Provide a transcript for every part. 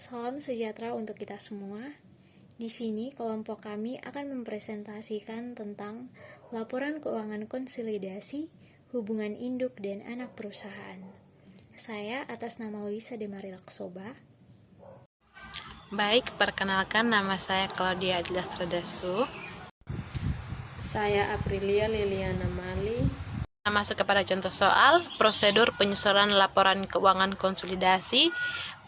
Salam sejahtera untuk kita semua. Di sini kelompok kami akan mempresentasikan tentang laporan keuangan konsolidasi, hubungan induk dan anak perusahaan. Saya atas nama Luisa Demari Laksoba. Baik, perkenalkan nama saya Claudia Adila Stradasu. Saya Aprilia Liliana Mali. Kita masuk kepada contoh soal, prosedur penyusunan laporan keuangan konsolidasi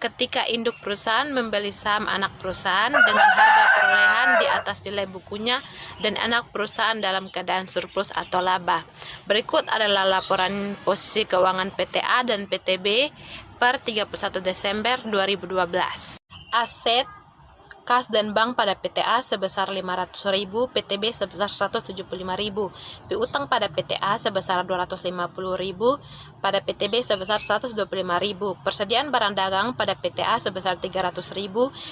ketika induk perusahaan membeli saham anak perusahaan dengan harga perolehan di atas nilai bukunya dan anak perusahaan dalam keadaan surplus atau laba. Berikut adalah laporan posisi keuangan PTA dan PTB per 31 Desember 2012. Aset kas dan bank pada PTA sebesar 500.000, PTB sebesar 175.000, piutang pada PTA sebesar 250.000, pada PTB sebesar 125.000, persediaan barang dagang pada PTA sebesar 300.000,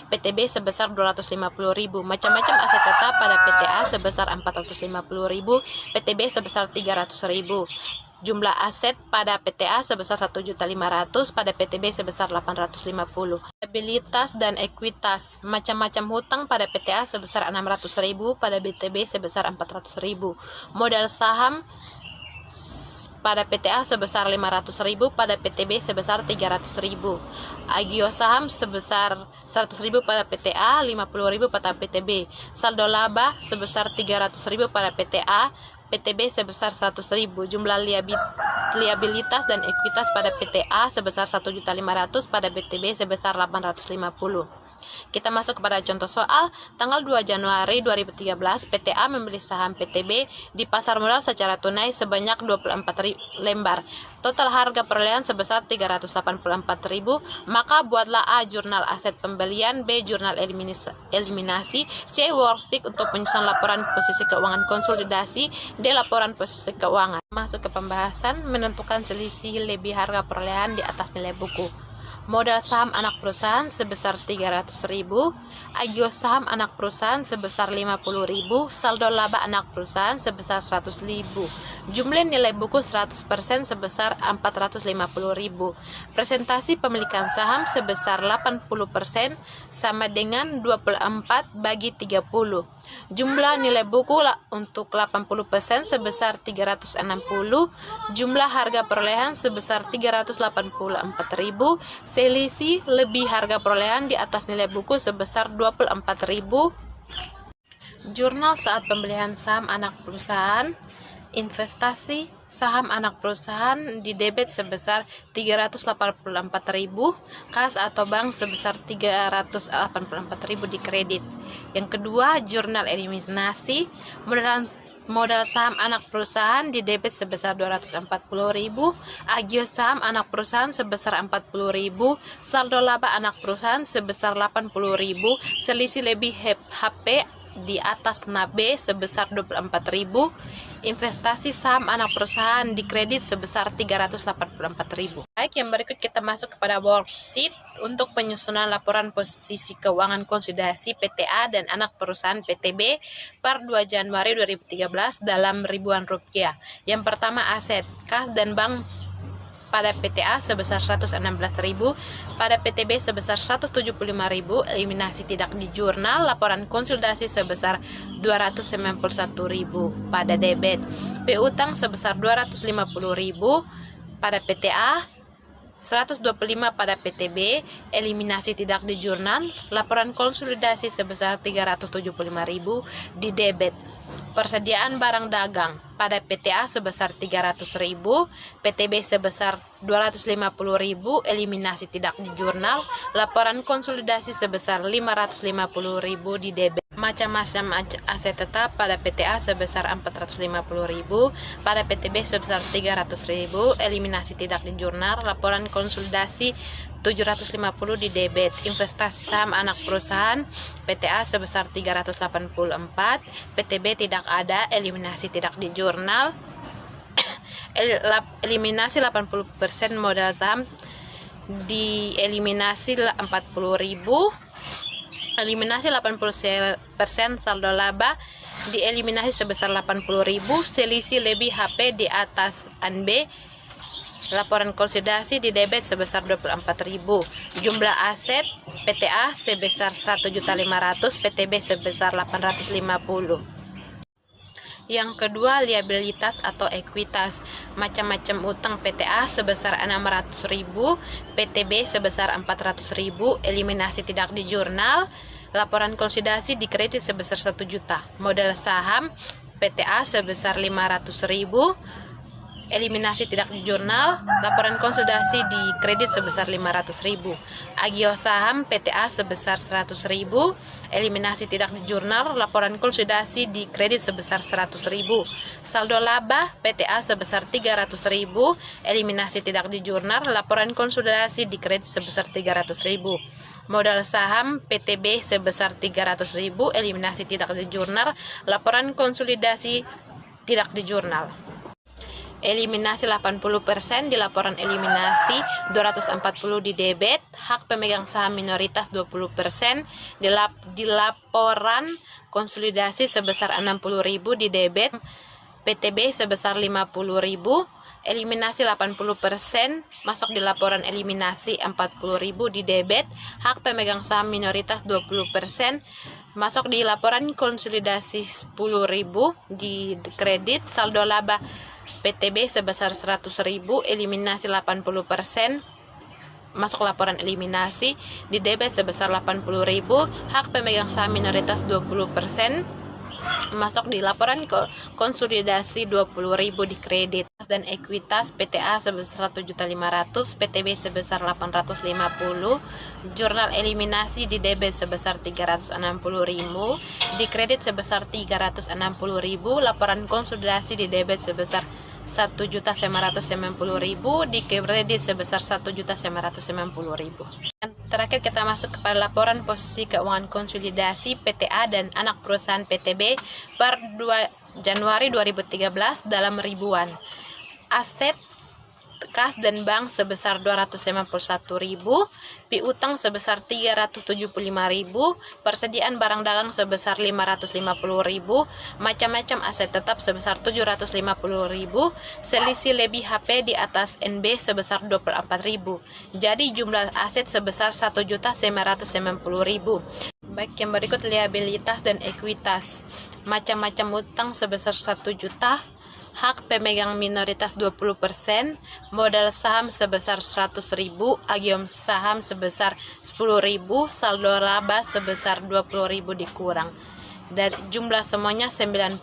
PTB sebesar 250.000, macam-macam aset tetap pada PTA sebesar 450.000, PTB sebesar 300.000. Jumlah aset pada PTA sebesar 1.500.000, pada PTB sebesar 850. Liabilitas dan ekuitas, macam-macam hutang pada PTA sebesar 600.000, pada PTB sebesar 400.000. Modal saham pada PTA sebesar 500.000, pada PTB sebesar 300.000. Agio saham sebesar 100.000 pada PTA, 50.000 pada PTB. Saldo laba sebesar 300.000 pada PTA, PTB sebesar 100.000. Jumlah liabilitas dan ekuitas pada PTA sebesar 1.500.000, pada PTB sebesar 850. Kita masuk kepada contoh soal. Tanggal 2 Januari 2013, PTA membeli saham PTB di pasar modal secara tunai sebanyak 24 lembar. Total harga perolehan sebesar 384.000. Maka buatlah A. Jurnal aset pembelian, B. Jurnal eliminasi, C. Worksheet untuk penyusunan laporan posisi keuangan konsolidasi, D. Laporan posisi keuangan. Masuk ke pembahasan, menentukan selisih lebih harga perolehan di atas nilai buku. Modal saham anak perusahaan sebesar 300.000, agio saham anak perusahaan sebesar 50.000, saldo laba anak perusahaan sebesar 100.000, jumlah nilai buku 100% sebesar 450.000, presentasi pemilikan saham sebesar 80% sama dengan 24 bagi 30. Jumlah nilai buku untuk 80% sebesar 360, jumlah harga perolehan sebesar 384.000, selisih lebih harga perolehan di atas nilai buku sebesar 24.000. Jurnal saat pembelian saham anak perusahaan. Investasi saham anak perusahaan di debit sebesar 384.000, kas atau bank sebesar 384.000 di kredit. Yang kedua, jurnal eliminasi. Modal saham anak perusahaan di debit sebesar 240.000, agio saham anak perusahaan sebesar 40.000, saldo laba anak perusahaan sebesar 80.000, selisih lebih HP di atas NAB sebesar 24.000. Investasi saham anak perusahaan di kredit sebesar 384.000. Baik, yang berikut kita masuk kepada worksheet untuk penyusunan laporan posisi keuangan konsolidasi PTA dan anak perusahaan PTB per 2 Januari 2013 dalam ribuan rupiah. Yang pertama, aset kas dan bank pada PTA sebesar 116.000, pada PTB sebesar 175.000, eliminasi tidak di jurnal, laporan konsolidasi sebesar 291.000 pada debit, piutang sebesar 250.000 pada PTA, 125 pada PTB, eliminasi tidak di jurnal, laporan konsolidasi sebesar 375.000 di debit. Persediaan barang dagang pada PTA sebesar 300.000, PTB sebesar 250.000, eliminasi tidak di jurnal, laporan konsolidasi sebesar 550.000 di debit. Macam-macam aset tetap pada PTA sebesar 450.000, pada PTB sebesar 300.000, eliminasi tidak di jurnal, laporan konsolidasi 750 di debit. Investasi saham anak perusahaan PTA sebesar 384, PTB tidak ada, eliminasi tidak di jurnal, eliminasi 80% modal saham dieliminasi 40.000, eliminasi 80% saldo laba dieliminasi sebesar 80.000, selisih lebih HP di atas ANB Laporan konsolidasi di debit sebesar 24.000. Jumlah aset PTA sebesar 1.500.000, PTB sebesar 850. Yang kedua, liabilitas atau ekuitas. Macam-macam utang PTA sebesar 600.000, PTB sebesar 400.000, eliminasi tidak di jurnal. Laporan konsolidasi di kredit sebesar 1 juta. Modal saham PTA sebesar 500.000, eliminasi tidak di jurnal. Laporan konsolidasi di kredit sebesar 500.000. Agio saham PTA sebesar 100.000, eliminasi tidak di jurnal. Laporan konsolidasi di kredit sebesar 100.000. Saldo laba PTA sebesar 300.000, eliminasi tidak di jurnal. Laporan konsolidasi di kredit sebesar 300.000. Modal saham PTB sebesar 300.000, eliminasi tidak di jurnal. Laporan konsolidasi tidak di jurnal. Eliminasi 80% di laporan eliminasi, 240 di debit, hak pemegang saham minoritas 20%, di laporan konsolidasi sebesar 60.000 di debit, PTB sebesar 50.000, eliminasi 80%, masuk di laporan eliminasi 40.000 di debit, hak pemegang saham minoritas 20%, masuk di laporan konsolidasi 10.000 di kredit, saldo laba PTB sebesar 100.000, eliminasi 80%, masuk laporan eliminasi, di debit sebesar 80.000, hak pemegang saham minoritas 20%, masuk di laporan konsolidasi 20.000 di kredit. Dan ekuitas PTA sebesar 1.500.000, PTB sebesar 850, jurnal eliminasi di debit sebesar 360.000, di kredit sebesar 360.000, laporan konsolidasi di debit sebesar 1.990.000, di kredit sebesar 1.990.000. Dan terakhir kita masuk kepada laporan posisi keuangan konsolidasi PTA dan anak perusahaan PTB per 2 Januari 2013 dalam ribuan. Aset kas dan bank sebesar 251.000, piutang sebesar 375.000, persediaan barang dagang sebesar 550.000, macam-macam aset tetap sebesar 750.000, selisih lebih HP di atas NB sebesar 24.000. Jadi jumlah aset sebesar 1.990.000. Baik, yang berikut liabilitas dan ekuitas. Macam-macam utang sebesar 1 juta, hak pemegang minoritas 20%, modal saham sebesar 100.000, agium saham sebesar 10.000, saldo laba sebesar 20.000 dikurang. Dan jumlah semuanya 90.000.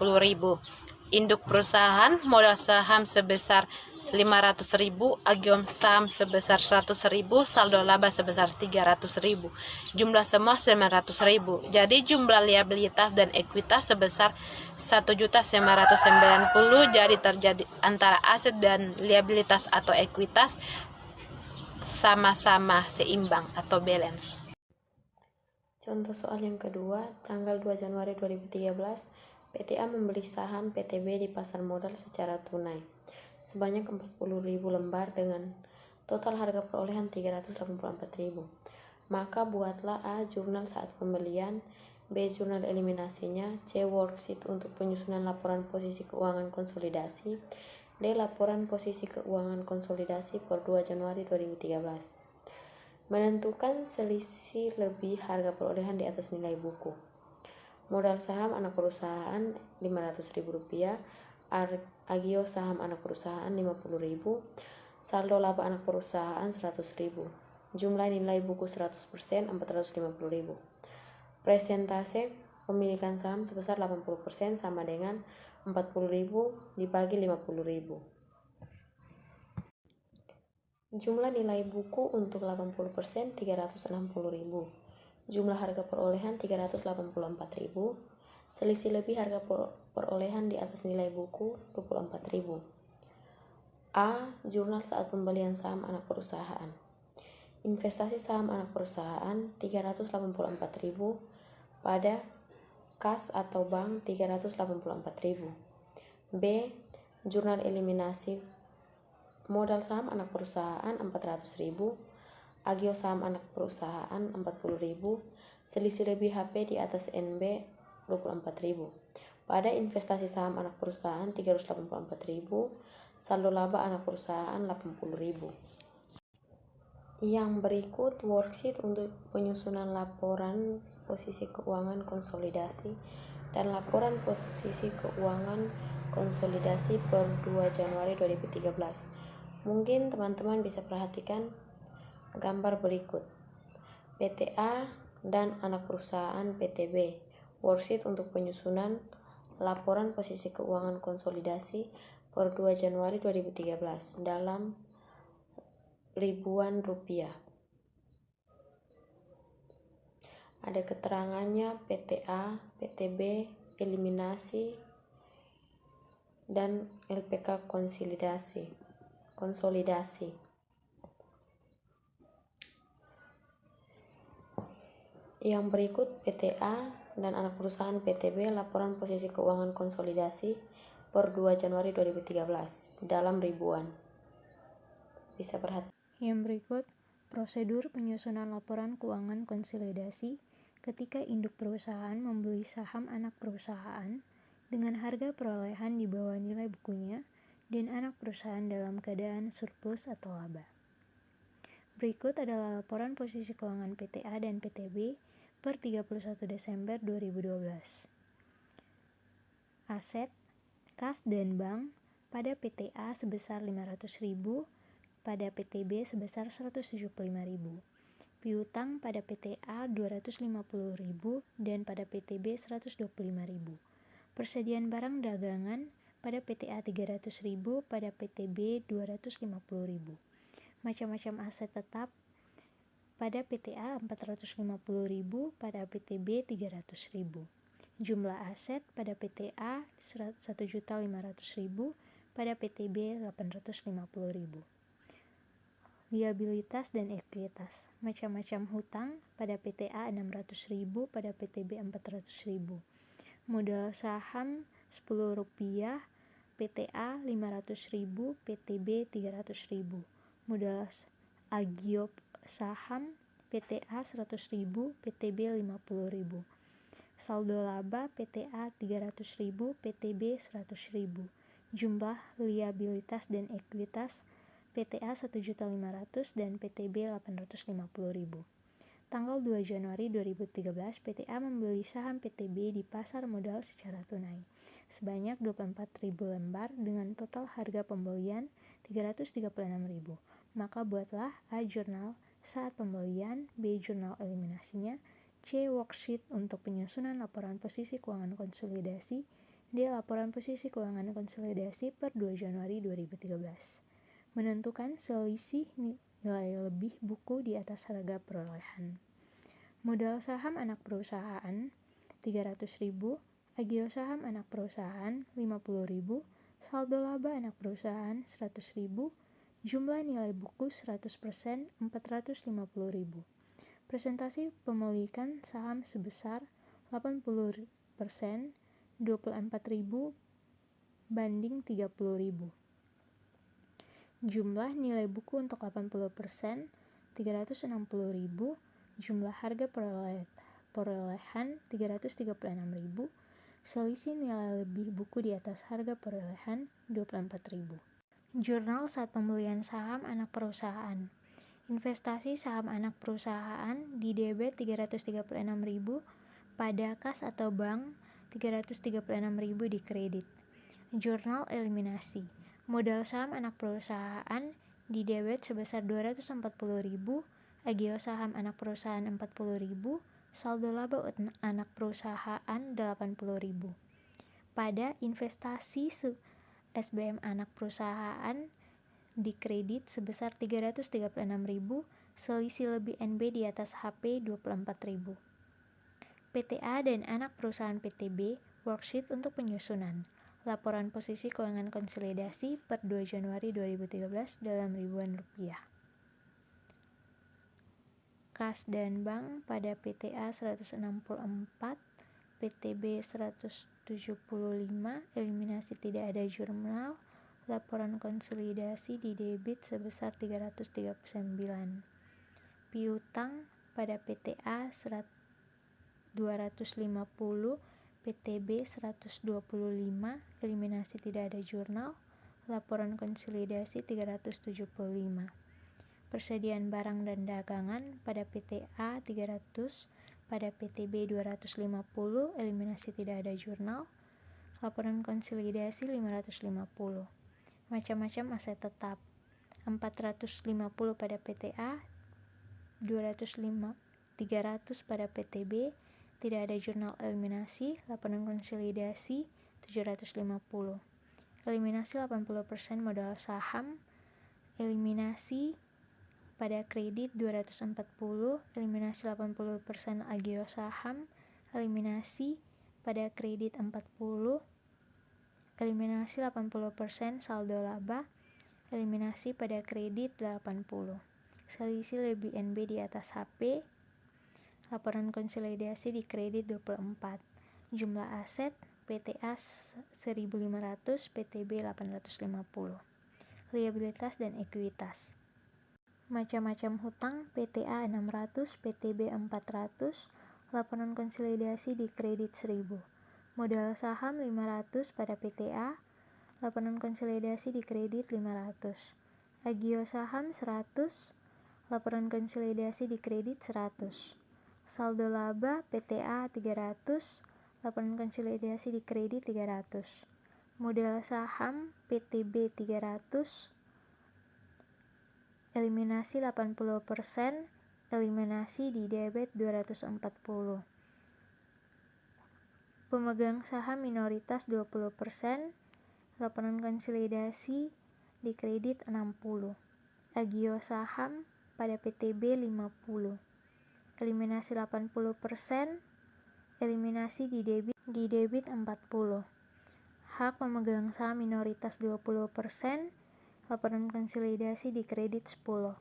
Induk perusahaan, modal saham sebesar 500.000, agium saham sebesar 100.000, saldo laba sebesar 300.000. Jumlah semua 900.000. Jadi jumlah liabilitas dan ekuitas sebesar 1.990. Jadi terjadi antara aset dan liabilitas atau ekuitas sama-sama seimbang atau balance. Contoh soal yang kedua, tanggal 2 Januari 2013, PTA membeli saham PTB di pasar modal secara tunai sebanyak 40.000 lembar dengan total harga perolehan 384.000. Maka buatlah A. jurnal saat pembelian, B. jurnal eliminasinya, C. worksheet untuk penyusunan laporan posisi keuangan konsolidasi, D. laporan posisi keuangan konsolidasi per 2 Januari 2013. Menentukan selisih lebih harga perolehan di atas nilai buku. Modal saham anak perusahaan Rp500.000, agio saham anak perusahaan 50.000, saldo laba anak perusahaan 100.000, jumlah nilai buku 100% 450.000. Presentase pemilikan saham sebesar 80% sama dengan 40.000 dibagi 50.000. Jumlah nilai buku untuk 80% 360.000, jumlah harga perolehan 384.000, selisih lebih harga perolehan di atas nilai buku 24.000. A. Jurnal saat pembelian saham anak perusahaan. Investasi saham anak perusahaan 384.000 pada kas atau bank 384.000. B. Jurnal eliminasi modal saham anak perusahaan 400.000, agio saham anak perusahaan 40.000, selisih lebih HP di atas NB 24.000. Pada investasi saham anak perusahaan 384.000, Saldo laba anak perusahaan 80.000. Yang berikut worksheet untuk penyusunan laporan posisi keuangan konsolidasi dan laporan posisi keuangan konsolidasi per 2 Januari 2013. Mungkin teman-teman bisa perhatikan gambar berikut. PTA dan anak perusahaan PTB. Worksheet untuk penyusunan laporan posisi keuangan konsolidasi per 2 Januari 2013 dalam ribuan rupiah. Ada keterangannya PTA, PTB, eliminasi, dan LPK konsolidasi. Yang berikut PTA dan anak perusahaan PTB laporan posisi keuangan konsolidasi per 2 Januari 2013 dalam ribuan. Bisa perhatikan. Yang berikut prosedur penyusunan laporan keuangan konsolidasi ketika induk perusahaan membeli saham anak perusahaan dengan harga perolehan di bawah nilai bukunya dan anak perusahaan dalam keadaan surplus atau laba. Berikut adalah laporan posisi keuangan PTA dan PTB per 31 Desember 2012. Aset, kas dan bank pada PTA sebesar 500.000, pada PTB sebesar 175.000. Piutang pada PTA 250.000 dan pada PTB 125.000. Persediaan barang dagangan pada PTA 300.000, pada PTB 250.000. Macam-macam aset tetap pada PTA 450.000, pada PTB 300.000. Jumlah aset pada PTA 1.500.000, pada PTB 850.000. Liabilitas dan ekuitas. Macam-macam hutang pada PTA 600.000, pada PTB 400.000. Modal saham Rp10, PTA 500.000, PTB 300.000. Modal agio saham PTA 100.000, PTB 50.000. Saldo laba PTA 300.000, PTB 100.000. Jumlah liabilitas dan ekuitas PTA 1.500.000 dan PTB 850.000. Tanggal 2 Januari 2013, PTA membeli saham PTB di pasar modal secara tunai sebanyak 24.000 lembar dengan total harga pembelian 336.000. Maka buatlah A. Jurnal saat pembelian, B. Jurnal eliminasinya, C. Worksheet untuk penyusunan laporan posisi keuangan konsolidasi, D. Laporan posisi keuangan konsolidasi per 2 Januari 2013. Menentukan selisih nilai lebih buku di atas harga perolehan. Modal saham anak perusahaan 300.000, agio saham anak perusahaan 50.000, saldo laba anak perusahaan 100.000, jumlah nilai buku 100% 450.000. Presentasi pemilikan saham sebesar 80% 24.000 banding 30.000. Jumlah nilai buku untuk 80% 360.000, jumlah harga perolehan 336.000, selisih nilai lebih buku di atas harga perolehan 24.000. Jurnal saat pembelian saham anak perusahaan. Investasi saham anak perusahaan di debit 336.000, pada kas atau bank 336.000 di kredit. Jurnal eliminasi. Modal saham anak perusahaan di debit sebesar 240.000, agio saham anak perusahaan 40.000, saldo laba anak perusahaan 80.000. Pada investasi SBM anak perusahaan di kredit sebesar 336.000, selisih lebih NB di atas HP 24.000. PTA dan anak perusahaan PTB, worksheet untuk penyusunan laporan posisi keuangan konsolidasi per 2 Januari 2013 dalam ribuan rupiah. Kas dan bank pada PTA 164, PTB 175, eliminasi tidak ada jurnal, laporan konsolidasi di debit sebesar 339. Piutang pada PTA 250, PTB 125, eliminasi tidak ada jurnal, laporan konsolidasi 375. Persediaan barang dan dagangan pada PT A 300, pada PT B 250, eliminasi tidak ada jurnal, laporan konsolidasi 550. Macam-macam aset tetap 450 pada PT A, 300 pada PT B, tidak ada jurnal eliminasi, laporan konsolidasi 750. Eliminasi 80% modal saham, eliminasi pada kredit 240, eliminasi 80% agio saham, eliminasi pada kredit 40, eliminasi 80% saldo laba, eliminasi pada kredit 80. Selisih lebih NB di atas HP, laporan konsolidasi di kredit 24. Jumlah aset PTA 1.500, PTB 850. Liabilitas dan ekuitas. Macam-macam hutang PTA 600, PTB 400, laporan konsolidasi di kredit 1.000. Modal saham 500 pada PTA, laporan konsolidasi di kredit 500. Agio saham 100, laporan konsolidasi di kredit 100. Saldo laba PTA 300, laporan konsolidasi di kredit 300. Modal saham PTB 300, eliminasi 80%, eliminasi di debit 240. Pemegang saham minoritas 20%, laporan konsolidasi di kredit 60. Agio saham pada PTB 50. Eliminasi 80%, eliminasi di debit 40. Hak pemegang saham minoritas 20%, laporan konsolidasi di kredit 10.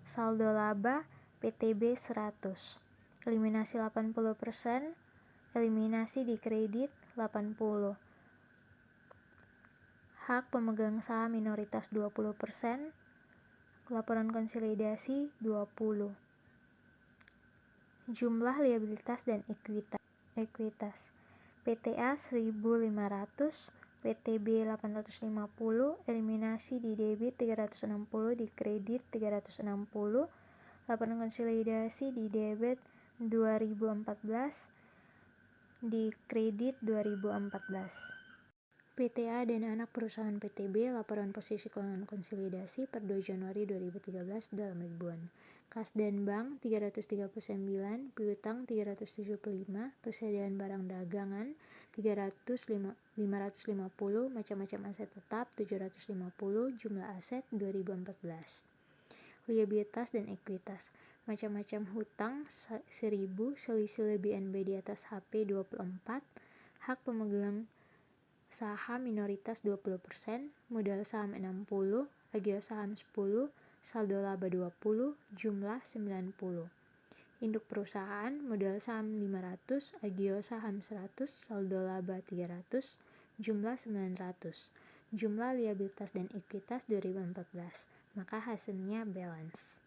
Saldo laba PTB 100. Eliminasi 80%, eliminasi di kredit 80. Hak pemegang saham minoritas 20%, laporan konsolidasi 20. Jumlah liabilitas dan ekuitas. PTA 1.500, PTB 850, eliminasi di debit 360, di kredit 360, laporan konsolidasi di debit 2014, di kredit 2014. PTA dan anak perusahaan PTB, laporan posisi keuangan konsolidasi per 2 Januari 2013 dalam ribuan. Kas dan bank 339, piutang 375, persediaan barang dagangan 550, macam-macam aset tetap 750, jumlah aset 2014. Liabilitas dan ekuitas. Macam-macam hutang 1.000, selisih lebih NB di atas HP 24, hak pemegang saham minoritas 20%, modal saham 60, agio saham 10, saldo laba 20, jumlah 90. Induk perusahaan, modal saham 500, agio saham 100, saldo laba 300, jumlah 900. Jumlah liabilitas dan ekuitas 2014, maka hasilnya balance.